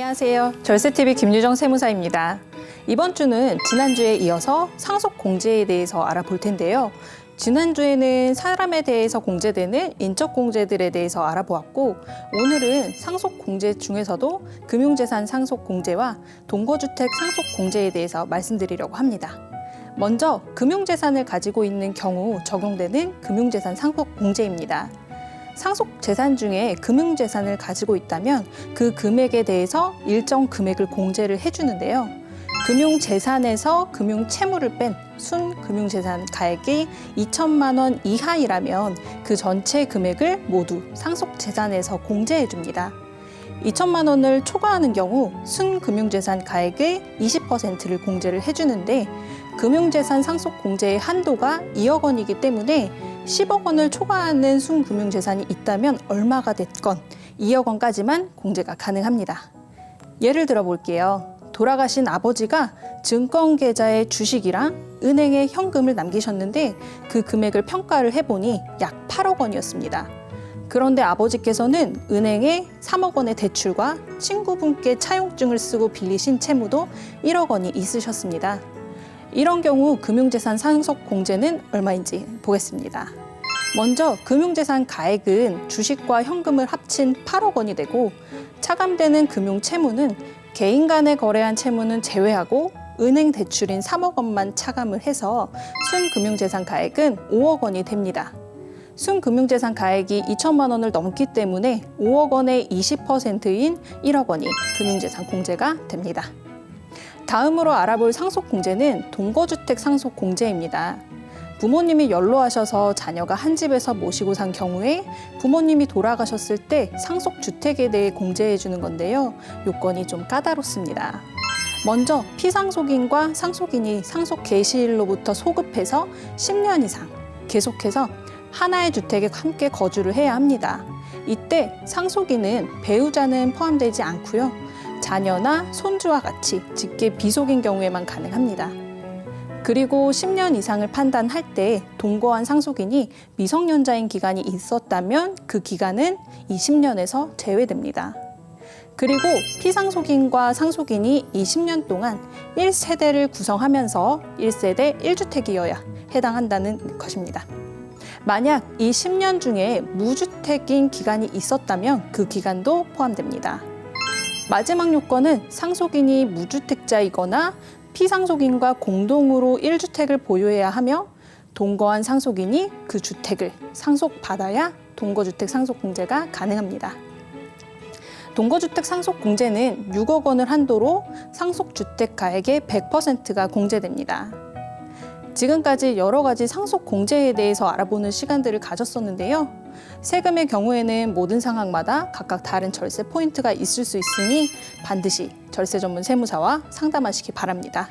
안녕하세요. 절세TV 김유정 세무사입니다. 이번 주는 지난주에 이어서 상속공제에 대해서 알아볼 텐데요. 지난주에는 사람에 대해서 공제되는 인적공제들에 대해서 알아보았고, 오늘은 상속공제 중에서도 금융재산 상속공제와 동거주택 상속공제에 대해서 말씀드리려고 합니다. 먼저 금융재산을 가지고 있는 경우 적용되는 금융재산 상속공제입니다. 상속재산 중에 금융재산을 가지고 있다면 그 금액에 대해서 일정 금액을 공제를 해주는데요. 금융재산에서 금융채무를 뺀 순금융재산 가액이 2천만 원 이하이라면 그 전체 금액을 모두 상속재산에서 공제해줍니다. 2천만 원을 초과하는 경우 순금융재산 가액의 20%를 공제를 해주는데, 금융재산 상속공제의 한도가 2억 원이기 때문에 10억 원을 초과하는 순금융재산이 있다면 얼마가 됐건 2억 원까지만 공제가 가능합니다. 예를 들어 볼게요. 돌아가신 아버지가 증권계좌에 주식이랑 은행에 현금을 남기셨는데 그 금액을 평가를 해보니 약 8억 원이었습니다. 그런데 아버지께서는 은행에 3억 원의 대출과 친구분께 차용증을 쓰고 빌리신 채무도 1억 원이 있으셨습니다. 이런 경우 금융재산 상속공제는 얼마인지 보겠습니다. 먼저 금융재산 가액은 주식과 현금을 합친 8억 원이 되고, 차감되는 금융채무는 개인 간에 거래한 채무는 제외하고 은행 대출인 3억 원만 차감을 해서 순금융재산 가액은 5억 원이 됩니다. 순금융재산 가액이 2천만 원을 넘기 때문에 5억 원의 20%인 1억 원이 금융재산 공제가 됩니다. 다음으로 알아볼 상속공제는 동거주택 상속공제입니다. 부모님이 연로하셔서 자녀가 한 집에서 모시고 산 경우에 부모님이 돌아가셨을 때 상속주택에 대해 공제해 주는 건데요. 요건이 좀 까다롭습니다. 먼저 피상속인과 상속인이 상속 개시일로부터 소급해서 10년 이상 계속해서 하나의 주택에 함께 거주를 해야 합니다. 이때 상속인은 배우자는 포함되지 않고요. 자녀나 손주와 같이 직계 비속인 경우에만 가능합니다. 그리고 10년 이상을 판단할 때 동거한 상속인이 미성년자인 기간이 있었다면 그 기간은 이 10년에서 제외됩니다. 그리고 피상속인과 상속인이 이 10년 동안 1세대를 구성하면서 1세대 1주택이어야 해당한다는 것입니다. 만약 이 10년 중에 무주택인 기간이 있었다면 그 기간도 포함됩니다. 마지막 요건은 상속인이 무주택자이거나 피상속인과 공동으로 1주택을 보유해야 하며 동거한 상속인이 그 주택을 상속받아야 동거주택 상속공제가 가능합니다. 동거주택 상속공제는 6억 원을 한도로 상속주택 가액의 100%가 공제됩니다. 지금까지 여러 가지 상속공제에 대해서 알아보는 시간들을 가졌었는데요. 세금의 경우에는 모든 상황마다 각각 다른 절세 포인트가 있을 수 있으니 반드시 절세 전문 세무사와 상담하시기 바랍니다.